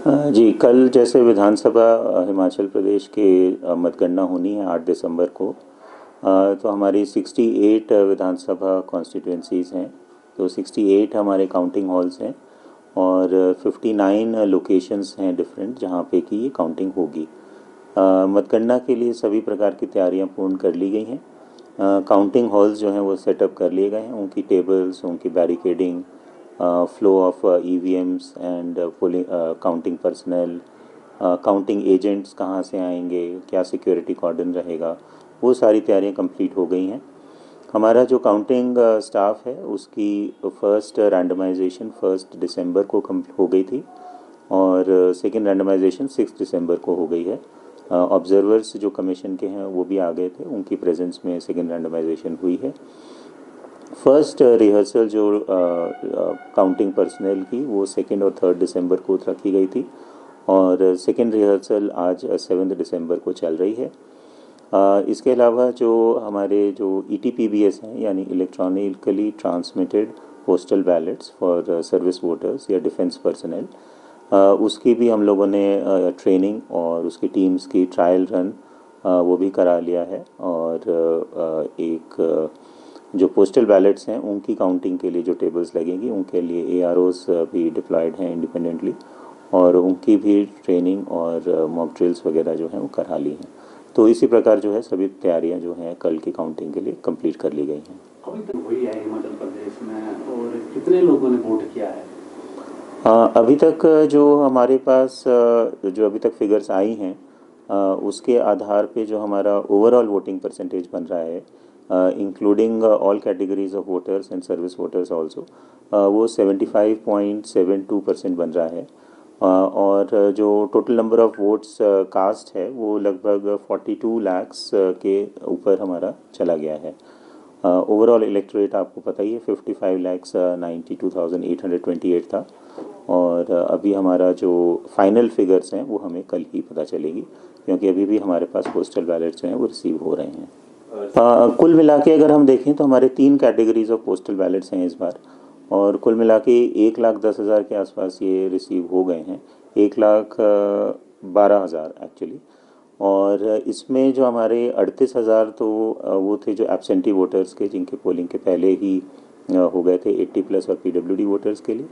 जी, कल जैसे विधानसभा हिमाचल प्रदेश के मतगणना होनी है 8 दिसंबर को। तो हमारी 68 विधानसभा कॉन्स्टिट्यूंसीज़ हैं। तो 68 हमारे काउंटिंग हॉल्स हैं और 59 लोकेशंस हैं डिफरेंट जहाँ पे कि ये काउंटिंग होगी। मतगणना के लिए सभी प्रकार की तैयारियां पूर्ण कर ली गई हैं। काउंटिंग हॉल्स जो हैं वो सेटअप कर लिए गए हैं, उनकी टेबल्स, उनकी barricading, flow of EVMs and polling counting personal, counting agents कहाँ से आएंगे, क्या सिक्योरिटी कॉर्डन रहेगा, वो सारी तैयारियां कंप्लीट हो गई हैं। हमारा जो काउंटिंग स्टाफ है उसकी फर्स्ट रैंडमाइजेशन 1 दिसंबर को हो गई थी और सेकेंड रैंडमाइजेशन 6 दिसंबर को हो गई है। ऑब्जर्वर्स जो कमीशन के हैं वो भी आ गए थे, उनकी प्रेजेंस में सेकेंड रैंडमाइजेशन हुई है। फर्स्ट रिहर्सल जो काउंटिंग पर्सनल की वो 2 और 3 दिसंबर को रखी गई थी और सेकेंड रिहर्सल आज 7 दिसंबर को चल रही है। इसके अलावा जो हमारे जो ETPBS हैं यानी electronically transmitted postal ballets for service voters या डिफेंस पर्सनल, उसकी भी हम लोगों ने ट्रेनिंग और उसकी टीम्स की ट्रायल रन वो भी करा लिया है। और एक जो पोस्टल बैलेट्स हैं उनकी काउंटिंग के लिए जो टेबल्स लगेंगी उनके लिए AROs भी डिप्लॉयड हैं इंडिपेंडेंटली और उनकी भी ट्रेनिंग और मॉक ड्रिल्स वगैरह जो हैं वो करा ली हैं। तो इसी प्रकार जो है सभी तैयारियां जो हैं कल की काउंटिंग के लिए कंप्लीट कर ली गई हैं। अभी तक हुई है हिमाचल प्रदेश में और कितने लोगों ने वोट किया है? अभी तक जो हमारे पास जो अभी तक फिगर्स आई हैं उसके आधार पे जो हमारा ओवरऑल वोटिंग परसेंटेज बन रहा है, including all categories of voters and service voters also, वो 75.72% बन रहा है। और जो total number of votes cast है वो लगभग 42 लाख्स के ऊपर हमारा चला गया है। ओवरऑल इलेक्टोरेट आपको पता ही है 55,92,828 था और अभी हमारा जो फाइनल फिगर्स हैं वो हमें कल ही पता चलेगी, क्योंकि अभी भी हमारे पास पोस्टल बैलेट्स जो हैं वो रिसीव हो रहे हैं। कुल मिला के अगर हम देखें तो हमारे 3 कैटेगरीज ऑफ पोस्टल बैलेट्स हैं इस बार और कुल मिला के 1,10,000 के आसपास ये रिसीव हो गए हैं, 1,12,000 एक्चुअली। और इसमें जो हमारे 38,000 तो वो थे जो एब्सेंटी वोटर्स के, जिनके पोलिंग के पहले ही हो गए थे 80+ और PWD वोटर्स के लिए।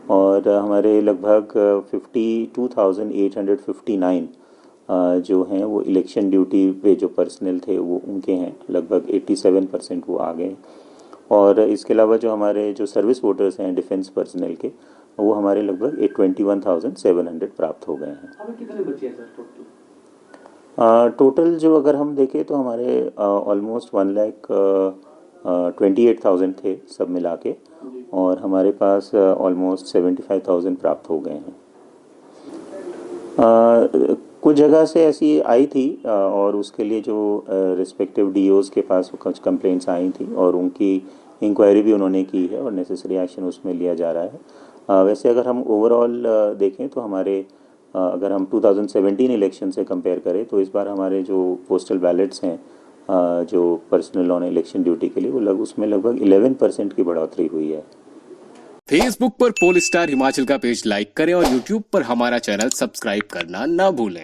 और हमारे लगभग 52,859 जो हैं वो इलेक्शन ड्यूटी पे जो पर्सनल थे वो उनके हैं, लगभग 87% वो आ गए। और इसके अलावा जो हमारे जो सर्विस वोटर्स हैं डिफेंस पर्सनल के, वो हमारे लगभग 21,700 प्राप्त हो गए हैं। अभी कितने बचे हैं सर टोटल? टोटल जो अगर हम देखें तो हमारे ऑलमोस्ट 1,28,000 थे सब मिला के और हमारे पास ऑलमोस्ट 75,000 प्राप्त हो गए हैं। कुछ जगह से ऐसी आई थी और उसके लिए जो रिस्पेक्टिव DOs के पास कुछ कंप्लेंट्स आई थी और उनकी इंक्वायरी भी उन्होंने की है और नेसेसरी एक्शन उसमें लिया जा रहा है। वैसे अगर हम ओवरऑल देखें तो हमारे अगर हम 2017 इलेक्शन से कंपेयर करें तो इस बार हमारे जो पोस्टल बैलेट्स हैं जो पर्सनल ऑन इलेक्शन ड्यूटी के लिए वो उसमें लगभग 11% की बढ़ोतरी हुई है। फेसबुक पर पोल स्टार हिमाचल का पेज लाइक करें और यूट्यूब पर हमारा चैनल सब्सक्राइब करना ना भूलें।